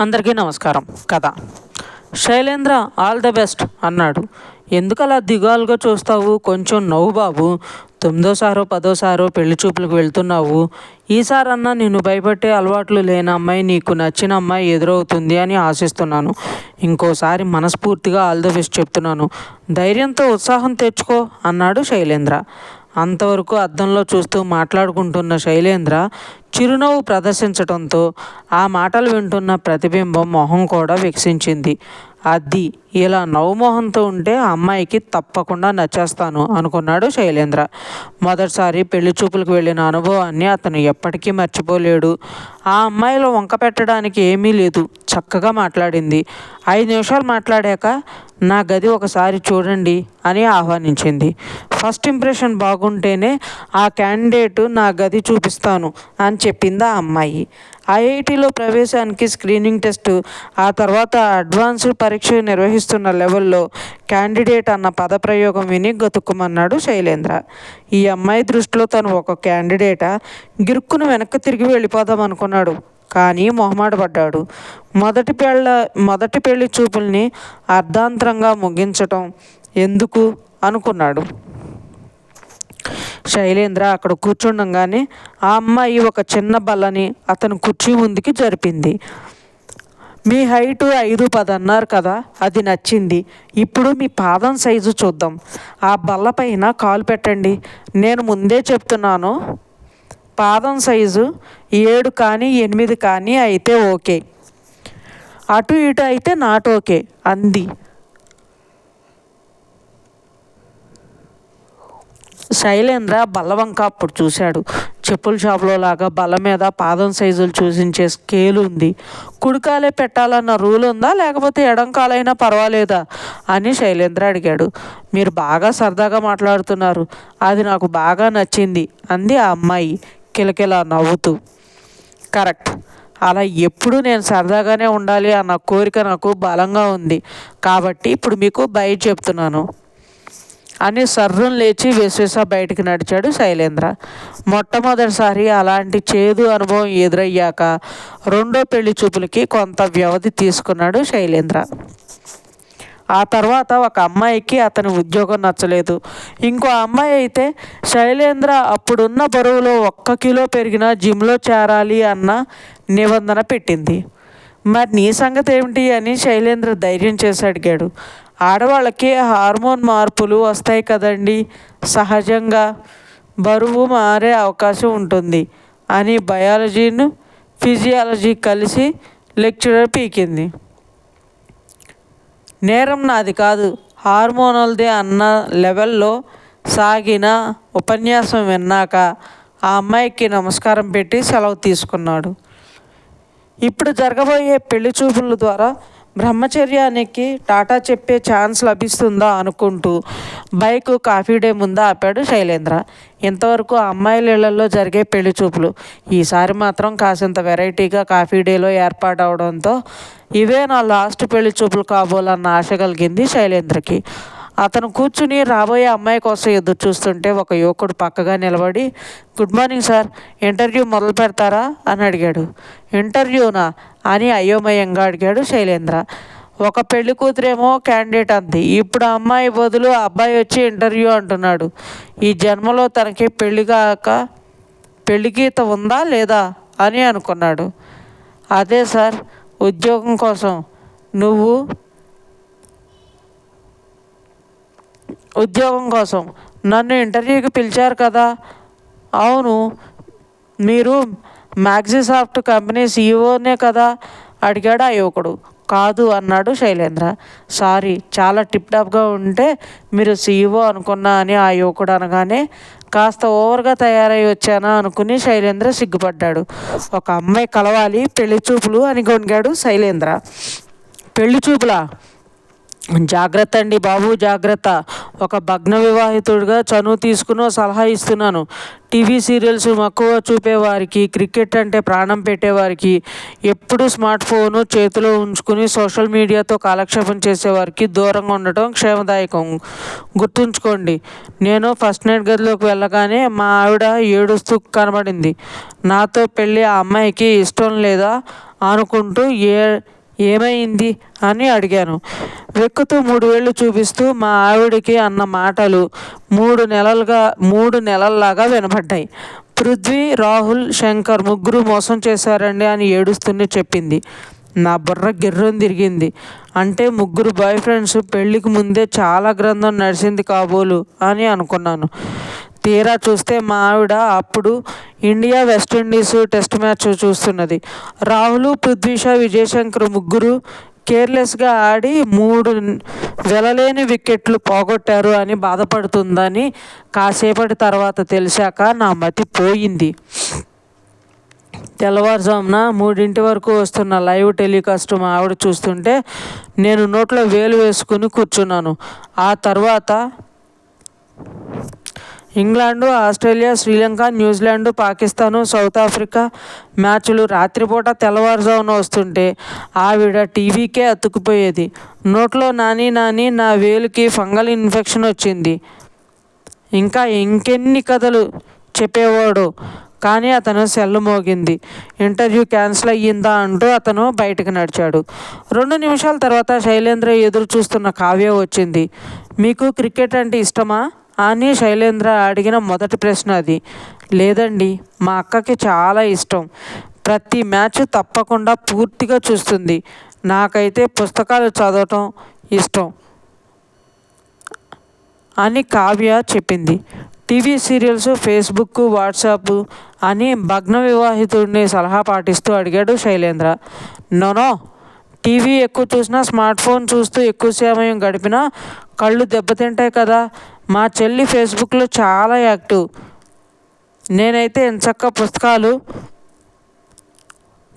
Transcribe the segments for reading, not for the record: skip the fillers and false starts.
అందరికీ నమస్కారం. కథ. శైలేంద్ర ఆల్ ద బెస్ట్ అన్నాడు. ఎందుకలా దిగాలుగా చూస్తావు? కొంచెం నవ్వు బాబు. 9సారో 10సారో పెళ్లి చూపులకు వెళ్తున్నావు. ఈసారన్నా నిన్ను భయపెట్టే అలవాట్లు లేని అమ్మాయి, నీకు నచ్చిన అమ్మాయి ఎదురవుతుంది అని ఆశిస్తున్నాను. ఇంకోసారి మనస్ఫూర్తిగా ఆల్ ద బెస్ట్ చెప్తున్నాను. ధైర్యంతో ఉత్సాహం తెచ్చుకో అన్నాడు శైలేంద్ర. అంతవరకు అద్దంలో చూస్తూ మాట్లాడుకుంటున్న శైలేంద్ర చిరునవ్వు ప్రదర్శించడంతో ఆ మాటలు వింటున్న ప్రతిబింబం మొహం కూడా వికసించింది. అది ఇలా నవ్వుమోహంతో ఉంటే ఆ అమ్మాయికి తప్పకుండా నచ్చేస్తాను అనుకున్నాడు శైలేంద్ర. మొదటిసారి పెళ్లి చూపులకు వెళ్ళిన అనుభవాన్ని అతను ఎప్పటికీ మర్చిపోలేడు. ఆ అమ్మాయిలో వంక పెట్టడానికి ఏమీ లేదు. చక్కగా మాట్లాడింది. 5 నిమిషాలు మాట్లాడాక నా గది ఒకసారి చూడండి అని ఆహ్వానించింది. ఫస్ట్ ఇంప్రెషన్ బాగుంటేనే ఆ క్యాండిడేట్ నా గది చూపిస్తాను అని చెప్పింది ఆ అమ్మాయి. ఐఐటిలో ప్రవేశానికి స్క్రీనింగ్ టెస్ట్, ఆ తర్వాత అడ్వాన్స్డ్ పరీక్ష నిర్వహిస్తున్న లెవెల్లో క్యాండిడేట్ అన్న పదప్రయోగం విని గతుక్కుమన్నాడు శైలేంద్ర. ఈ అమ్మాయి దృష్టిలో తను ఒక క్యాండిడేటా? గిరుక్కును వెనక్కి తిరిగి వెళ్ళిపోదాం అనుకున్నాడు. కానీ మొహమాటపడ్డాడు. మొదటి పెళ్లి చూపుల్ని అర్ధాంతరంగా ముగించటం ఎందుకు అనుకున్నాడు. శైలేంద్ర అక్కడ కూర్చుండగానే ఆ అమ్మాయి ఒక చిన్న బల్లని అతను కుర్చీ ముందుకి జరిపింది. మీ హైటు 5'10" అన్నారు కదా, అది నచ్చింది. ఇప్పుడు మీ పాదం సైజు చూద్దాం. ఆ బల్ల పైన కాలు పెట్టండి. నేను ముందే చెప్తున్నాను, పాదం సైజు 7 కానీ 8 కానీ అయితే ఓకే, అటు ఇటు అయితే నాట్ ఓకే అంది. శైలేంద్ర బల్లవంక అప్పుడు చూశాడు. చెప్పుల షాపులో లాగా బల్ల మీద పాదం సైజులు చూసించే స్కేలు ఉంది. కుడికాలే పెట్టాలన్న రూల్ ఉందా, లేకపోతే ఎడంకాలైనా పర్వాలేదా అని శైలేంద్ర అడిగాడు. మీరు బాగా సరదాగా మాట్లాడుతున్నారు, అది నాకు బాగా నచ్చింది అంది ఆ అమ్మాయి కిలకిలా నవ్వుతూ. కరెక్ట్, అలా ఎప్పుడు నేను సరదాగానే ఉండాలి అన్న కోరిక నాకు బలంగా ఉంది. కాబట్టి ఇప్పుడు మీకు బై చెప్తున్నాను అని సర్రును లేచి వెసవెస బయటికి నడిచాడు శైలేంద్ర. మొట్టమొదటిసారి అలాంటి చేదు అనుభవం ఎదురయ్యాక రెండో పెళ్లి చూపులకి కొంత వ్యవధి తీసుకున్నాడు శైలేంద్ర. ఆ తర్వాత ఒక అమ్మాయికి అతని ఉద్యోగం నచ్చలేదు. ఇంకో అమ్మాయి అయితే శైలేంద్ర అప్పుడున్న బరువులో 1 కిలో పెరిగినా జిమ్లో చేరాలి అన్న నిబంధన పెట్టింది. మరి నీ సంగతి ఏమిటి అని శైలేంద్ర ధైర్యం చేసి అడిగాడు. ఆడవాళ్ళకి హార్మోన్ మార్పులు వస్తాయి కదండి, సహజంగా బరువు మారే అవకాశం ఉంటుంది అని బయాలజీను ఫిజియాలజీ కలిసి లెక్చరర్ పీకింది. నేరం నాది కాదు, హార్మోనల్దే అన్న లెవెల్లో సాగిన ఉపన్యాసం విన్నాక ఆ అమ్మాయికి నమస్కారం పెట్టి సెలవు తీసుకున్నాడు. ఇప్పుడు జరగబోయే పెళ్లి చూపుల ద్వారా బ్రహ్మచర్యానికి టాటా చెప్పే ఛాన్స్ లభిస్తుందా అనుకుంటూ బైక్ కాఫీ డే ముందు ఆపాడు శైలేంద్ర. ఇంతవరకు అమ్మాయిల ఇళ్లలో జరిగే పెళ్లి చూపులు ఈసారి మాత్రం కాసింత వెరైటీగా కాఫీ డేలో ఏర్పాటు అవడంతో ఇవే నా లాస్ట్ పెళ్లి చూపులు కాబోలన్న ఆశ కలిగింది శైలేంద్రకి. అతను కూర్చుని రాబోయే అమ్మాయి కోసం ఎదురు చూస్తుంటే ఒక యువకుడు పక్కగా నిలబడి, గుడ్ మార్నింగ్ సార్, ఇంటర్వ్యూ మొదలు పెడతారా అని అడిగాడు. ఇంటర్వ్యూనా అని అయోమయంగా అడిగాడు శైలేంద్ర. ఒక పెళ్లి కూతురేమో క్యాండిడేట్ అంది, ఇప్పుడు అమ్మాయి బదులు అబ్బాయి వచ్చి ఇంటర్వ్యూ అంటున్నాడు. ఈ జన్మలో తనకి పెళ్లి గీత ఉందా లేదా అని అనుకున్నాడు. అదే సార్, ఉద్యోగం కోసం నన్ను ఇంటర్వ్యూకి పిలిచారు కదా. అవును, మీరు మ్యాక్సిసాఫ్ట్ కంపెనీ సీఈఓనే కదా అడిగాడు ఆ యువకుడు. కాదు అన్నాడు శైలేంద్ర. సారీ, చాలా టిప్ టాప్గా ఉంటే మీరు సీఈఓ అనుకున్నా అని ఆ యువకుడు అనగానే కాస్త ఓవర్గా తయారై వచ్చానా అనుకుని శైలేంద్ర సిగ్గుపడ్డాడు. ఒక అమ్మాయి కలవాలి, పెళ్లి చూపులు అని గొనిగాడు శైలేంద్ర. పెళ్లి చూపులా? జాగ్రత్త అండి బాబు, జాగ్రత్త. ఒక భగ్న వివాహితుడిగా చనువు తీసుకుని సలహా ఇస్తున్నాను. టీవీ సీరియల్స్ మక్కువ చూపేవారికి, క్రికెట్ అంటే ప్రాణం పెట్టేవారికి, ఎప్పుడూ స్మార్ట్ ఫోను చేతిలో ఉంచుకుని సోషల్ మీడియాతో కాలక్షేపం చేసేవారికి దూరంగా ఉండటం క్షేమదాయకం. గుర్తుంచుకోండి. నేను ఫస్ట్ నైట్ గదిలోకి వెళ్ళగానే మా ఆవిడ ఏడుస్తూ కనబడింది. నాతో పెళ్ళి ఆ అమ్మాయికి ఇష్టం లేదా అనుకుంటూ ఏమైంది అని అడిగాను. వెక్కుతూ 3 వేళ్ళు చూపిస్తూ మా ఆవిడికి అన్న మాటలు 3 నెలల్లాగా వినబడ్డాయి. పృథ్వీ, రాహుల్, శంకర్ ముగ్గురు మోసం చేశారండి అని ఏడుస్తూనే చెప్పింది. నా బుర్ర గిర్రం తిరిగింది. అంటే ముగ్గురు బాయ్ ఫ్రెండ్స్ పెళ్ళికి ముందే చాలా గ్రంథం నడిచింది కాబోలు అని అనుకున్నాను. తీరా చూస్తే మా ఆవిడ అప్పుడు ఇండియా వెస్టిండీస్ టెస్ట్ మ్యాచ్ చూస్తున్నది. రాహుల్, పృథ్వీ షా, విజయశంకర్ ముగ్గురు కేర్లెస్గా ఆడి 3 వెలలేని వికెట్లు పోగొట్టారు అని బాధపడుతుందని కాసేపటి తర్వాత తెలిసాక నా మతి పోయింది. తెల్లవారుజామున 3 వరకు వస్తున్న లైవ్ టెలికాస్ట్ మా ఆవిడ చూస్తుంటే నేను నోట్లో వేలు వేసుకుని కూర్చున్నాను. ఆ తర్వాత England, Australia, Sri Lanka, New Zealand, Pakistan, south Africa మ్యాచ్లు రాత్రిపూట తెల్లవారుజామున వస్తుంటే ఆవిడ టీవీకే అతుక్కుపోయేది. నోట్లో నాని నా వేలుకి ఫంగల్ ఇన్ఫెక్షన్ వచ్చింది. ఇంకా ఇంకెన్ని కథలు చెప్పేవాడో. కానీ అతను సెల్ మోగింది. ఇంటర్వ్యూ క్యాన్సిల్ అయ్యిందా అంటూ అతను బయటకు నడిచాడు. 2 నిమిషాల తర్వాత శైలేంద్ర ఎదురు చూస్తున్న కావ్య వచ్చింది. మీకు క్రికెట్ అంటే ఇష్టమా అని శైలేంద్ర అడిగిన మొదటి ప్రశ్న అది. లేదండి, మా అక్కకి చాలా ఇష్టం. ప్రతి మ్యాచ్ తప్పకుండా పూర్తిగా చూస్తుంది. నాకైతే పుస్తకాలు చదవటం ఇష్టం అని కావ్య చెప్పింది. టీవీ సీరియల్స్, ఫేస్బుక్, వాట్సాప్ అని భగ్న వివాహితుడిని సలహా పాటిస్తూ అడిగాడు శైలేంద్ర. నో, టీవీ ఎక్కువ చూసినా, స్మార్ట్ ఫోన్ చూస్తూ ఎక్కువ సమయం గడిపినా కళ్ళు దెబ్బతింటాయి కదా. మా చెల్లి ఫేస్బుక్లో చాలా యాక్టివ్. నేనైతే ఎంచక్కా పుస్తకాలు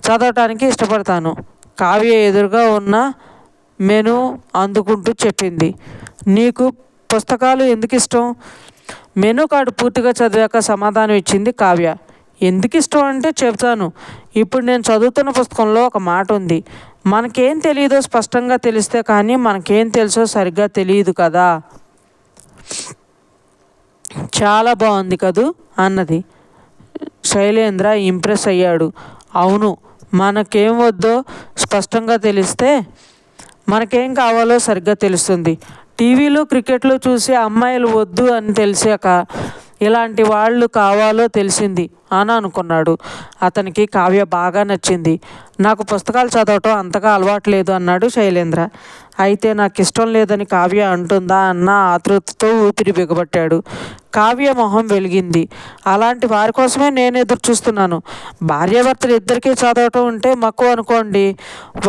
చదవటానికి ఇష్టపడతాను. కావ్య ఎదురుగా ఉన్న మెను అందుకుంటూ చెప్పింది. నీకు పుస్తకాలు ఎందుకు ఇష్టం? మెనూ కార్డు పూర్తిగా చదివాక సమాధానం ఇచ్చింది కావ్య. ఎందుకు ఇష్టం అంటే చెప్తాను. ఇప్పుడు నేను చదువుతున్న పుస్తకంలో ఒక మాట ఉంది. మనకేం తెలియదో స్పష్టంగా తెలిస్తే కానీ మనకేం తెలుసో సరిగ్గా తెలియదు కదా. చాలా బాగుంది కదూ అన్నది. శైలేంద్ర ఇంప్రెస్ అయ్యాడు. అవును, మనకేం వద్దో స్పష్టంగా తెలిస్తే మనకేం కావాలో సరిగ్గా తెలుస్తుంది. టీవీలో క్రికెట్లో చూసి అమ్మాయిలు వద్దు అని తెలిసాక ఇలాంటి వాళ్ళు కావాలో తెలిసింది అని అనుకున్నాడు. అతనికి కావ్య బాగా నచ్చింది. నాకు పుస్తకాలు చదవటం అంతగా అలవాట్లేదు అన్నాడు శైలేంద్ర. అయితే నాకు ఇష్టం లేదని కావ్య అంటుందా అన్న ఆతృతతో ఊపిరి బిగబట్టాడు. కావ్య మొహం వెలిగింది. అలాంటి వారి కోసమే నేను ఎదురు చూస్తున్నాను. భార్యాభర్తలు ఇద్దరికీ చదవటం ఉంటే మక్కువ అనుకోండి.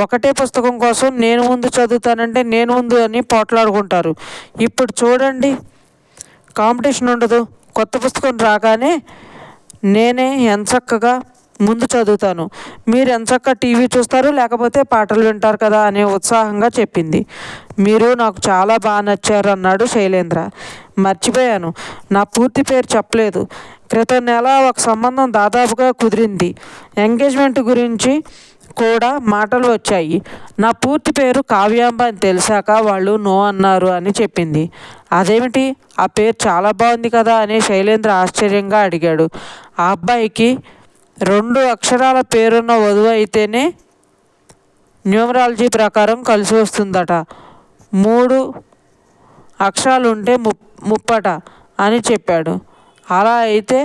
ఒకటే పుస్తకం కోసం నేను ముందు చదువుతానంటే నేను ముందు అని పోట్లాడుకుంటారు. ఇప్పుడు చూడండి, కాంపిటీషన్ ఉండదు. కొత్త పుస్తకం రాగానే నేనే ఎంచక్కగా ముందు చదువుతాను. మీరు ఎంచక్క టీవీ చూస్తారు, లేకపోతే పాటలు వింటారు కదా అనే ఉత్సాహంగా చెప్పింది. మీరు నాకు చాలా బాగా నచ్చారు అన్నాడు శైలేంద్ర. మర్చిపోయాను, నా పూర్తి పేరు చెప్పలేదు. క్రితం నెల ఒక సంబంధం దాదాపుగా కుదిరింది. ఎంగేజ్మెంట్ గురించి కూడా మాటలు వచ్చాయి. నా పూర్తి పేరు కావ్యాంబ అని తెలిసాక వాళ్ళు నో అన్నారు అని చెప్పింది. అదేమిటి, ఆ పేరు చాలా బాగుంది కదా అని శైలేంద్ర ఆశ్చర్యంగా అడిగాడు. ఆ అబ్బాయికి 2 అక్షరాల పేరున్న వధువు అయితేనే న్యూమరాలజీ ప్రకారం కలిసి వస్తుందట. 3 అక్షరాలు ఉంటే ముప్పట అని చెప్పాడు. అలా అయితే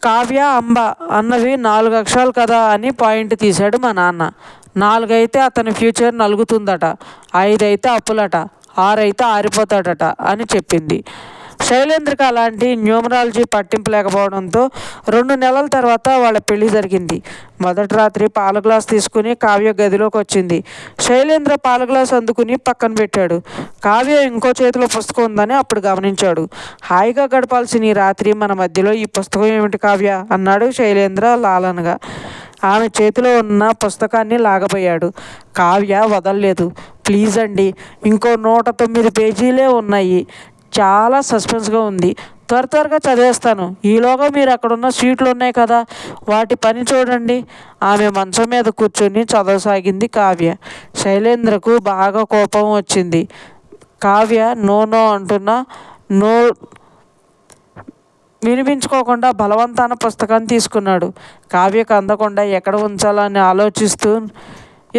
కావ్య, అంబ అన్నవి 4 అక్షరాలు కదా అని పాయింట్ తీశాడు మా నాన్న. 4 అయితే అతని ఫ్యూచర్ నలుగుతుందట, 5 అయితే అప్పులట, 6 అయితే ఆరిపోతాడట అని చెప్పింది. శైలేంద్రకి అలాంటి న్యూమరాలజీ పట్టింపు లేకపోవడంతో 2 నెలల తర్వాత వాళ్ళ పెళ్లి జరిగింది. మొదటి రాత్రి పాల గ్లాస్ తీసుకుని కావ్య గదిలోకి వచ్చింది. శైలేంద్ర పాల గ్లాస్ అందుకుని పక్కన పెట్టాడు. కావ్య ఇంకో చేతిలో పుస్తకం ఉందని అప్పుడు గమనించాడు. హాయిగా గడపాల్సిన ఈ రాత్రి మన మధ్యలో ఈ పుస్తకం ఏమిటి కావ్య అన్నాడు శైలేంద్ర లాలనగా. ఆమె చేతిలో ఉన్న పుస్తకాన్ని లాగబోయాడు. కావ్య వదల్లేదు. ప్లీజ్ అండి, ఇంకో 109 పేజీలే ఉన్నాయి. చాలా సస్పెన్స్గా ఉంది. త్వరగా చదివేస్తాను. ఈలోగా మీరు అక్కడున్న సీట్లు ఉన్నాయి కదా, వాటి పని చూడండి. ఆమె మంచం మీద కూర్చొని చదవసాగింది కావ్య. శైలేంద్రకు బాగా కోపం వచ్చింది. కావ్య నో నో అంటున్నా నో వినిపించుకోకుండా బలవంతాన పుస్తకాన్ని తీసుకున్నాడు. కావ్యకు అందకుండా ఎక్కడ ఉంచాలని ఆలోచిస్తూ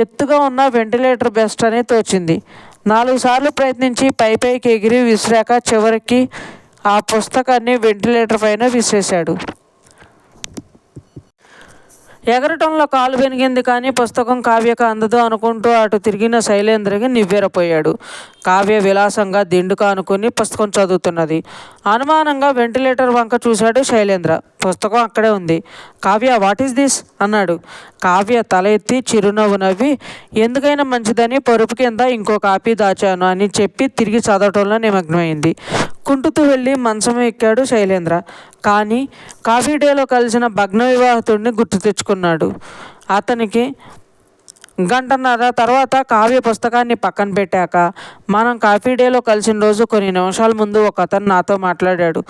ఎత్తుగా ఉన్న వెంటిలేటర్ బెస్ట్ అని తోచింది. 4 సార్లు ప్రయత్నించి పైకి ఎగిరి విసిరాక చివరికి ఆ పుస్తకాన్ని వెంటిలేటర్ పైన విసిరేశాడు. ఎగరటంలో కాలు బెనికింది కానీ పుస్తకం కావ్యకు అందదు అనుకుంటూ అటు తిరిగిన శైలేంద్రకి నివ్వెరపోయాడు. కావ్య విలాసంగా దిండు కానుకొని పుస్తకం చదువుతున్నది. అనుమానంగా వెంటిలేటర్ వంక చూశాడు శైలేంద్ర. పుస్తకం అక్కడే ఉంది. కావ్య, వాట్ ఈస్ దిస్ అన్నాడు. కావ్య తల ఎత్తి చిరునవ్వు నవ్వి, ఎందుకైనా మంచిదని పరుపు కింద ఇంకో కాపీ దాచాను అని చెప్పి తిరిగి చదవటంలో నిమగ్నమైంది. కుంటుతూ వెళ్ళి మంచం ఎక్కాడు శైలేంద్ర. కానీ కాఫీ డేలో కలిసిన భగ్న వివాహితుడిని గుర్తు తెచ్చుకున్నాడు. అతనికి గంటన్నర తర్వాత కావ్య పుస్తకాన్ని పక్కన పెట్టాక, మనం కాఫీ డేలో కలిసిన రోజు కొన్ని నిమిషాల ముందు ఒక అతను నాతో మాట్లాడాడు.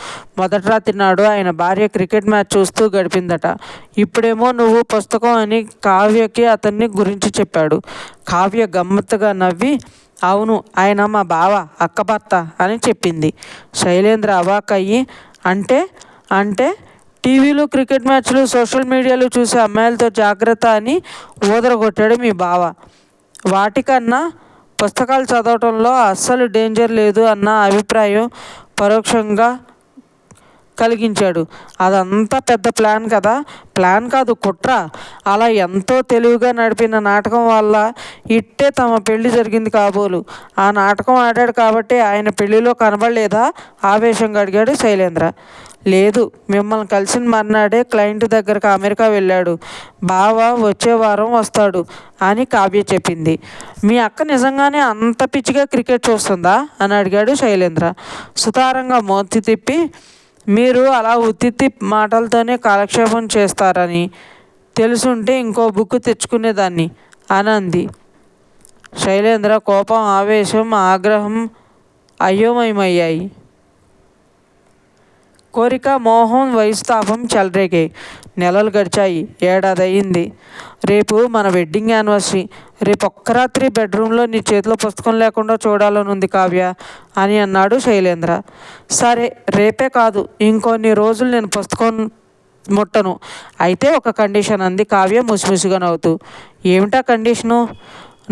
మొదటి రాత్రి నాడు ఆయన భార్య క్రికెట్ మ్యాచ్ చూస్తూ గడిపిందట. ఇప్పుడేమో నువ్వు పుస్తకం అని కావ్యకి అతన్ని గురించి చెప్పాడు. కావ్య గమ్మత్తుగా నవ్వి, అవును, ఆయన మా బావ, అక్క భర్త అని చెప్పింది. శైలేంద్ర అవాక్కయ్యి, అంటే అంటే టీవీలు, క్రికెట్ మ్యాచ్లు, సోషల్ మీడియాలు చూసే అమ్మాయిలతో జాగ్రత్త అని ఊదరగొట్టాడు మీ బావ. వాటికన్నా పుస్తకాలు చదవటంలో అస్సలు డేంజర్ లేదు అన్న అభిప్రాయం పరోక్షంగా కలిగించాడు. అదంతా పెద్ద ప్లాన్ కదా. ప్లాన్ కాదు, కుట్ర. అలా ఎంతో తెలివిగా నడిపిన నాటకం వల్ల ఇట్టే తమ పెళ్లి జరిగింది కాబోలు. ఆ నాటకం ఆడాడు కాబట్టి ఆయన పెళ్లిలో కనబడలేదా? ఆవేశంగా అడిగాడు శైలేంద్ర. లేదు, మిమ్మల్ని కలిసిన మర్నాడే క్లయింట్ దగ్గరకు అమెరికా వెళ్ళాడు. బావ వచ్చే వారం వస్తాడు అని కావ్య చెప్పింది. మీ అక్క నిజంగానే అంత పిచ్చిగా క్రికెట్ చూస్తుందా అని అడిగాడు శైలేంద్ర. సుతారంగా మూతి తిప్పి, మీరు అలా ఉత్తిత్తి మాటలతోనే కాలక్షేపం చేస్తారని తెలుసుంటే ఇంకో బుక్ తెచ్చుకునేదాన్ని అని అంది. శైలేంద్ర కోపం, ఆవేశం, ఆగ్రహం అయోమయమయ్యాయి. కోరిక, మోహం, వయస్తాపం చెలరేగాయి. నెలలు గడిచాయి. ఏడాది అయింది. రేపు మన వెడ్డింగ్ యానివర్సరీ. రేపు ఒక్క రాత్రి బెడ్రూమ్లో నీ చేతిలో పుస్తకం లేకుండా చూడాలనుంది కావ్య అని అన్నాడు శైలేంద్ర. సరే, రేపే కాదు, ఇంకొన్ని రోజులు నేను పుస్తకం ముట్టను. అయితే ఒక కండిషన్ అంది కావ్య ముసిముసిగా నవ్వుతూ. ఏమిటా కండిషను?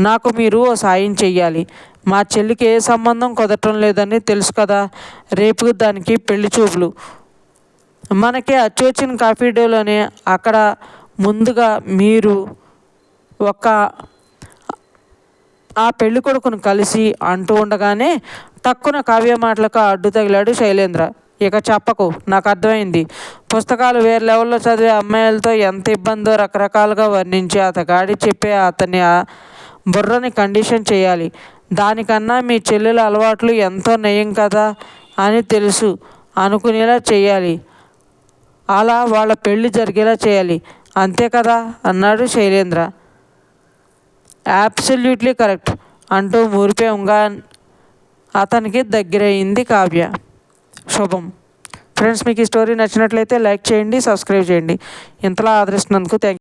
నాకు మీరు ఓ సాయం చెయ్యాలి. మా చెల్లికి ఏ సంబంధం కుదరటం లేదని తెలుసు కదా. రేపు దానికి పెళ్లి చూపులు. మనకి అచ్చొచ్చిన కాఫీ డేలోనే అక్కడ ముందుగా మీరు ఆ పెళ్లి కొడుకును కలిసి అంటూ ఉండగానే టక్కున కావ్య మాటలకు అడ్డు తగిలాడు శైలేంద్ర. ఇక చెప్పకు, నాకు అర్థమైంది. పుస్తకాలు వేరే లెవెల్లో చదివే అమ్మాయిలతో ఎంత ఇబ్బందో రకరకాలుగా వర్ణించి అతగాడి చెప్పే అతని బుర్రని కండిషన్ చేయాలి. దానికన్నా మీ చెల్లెల అలవాట్లు ఎంతో నయం కదా అని తెలుసు అనుకునేలా చేయాలి. అలా వాళ్ళ పెళ్లి జరిగేలా చేయాలి. అంతే కదా అన్నాడు శైలేంద్ర. అబ్సల్యూట్లీ కరెక్ట్ అంటూ మురిపేంగా అతనికి దగ్గరయింది కావ్య. శుభం. ఫ్రెండ్స్, మీకు ఈ స్టోరీ నచ్చినట్లయితే లైక్ చేయండి, సబ్స్క్రైబ్ చేయండి. ఇంతలా ఆదరిస్తున్నందుకు థ్యాంక్ యూ.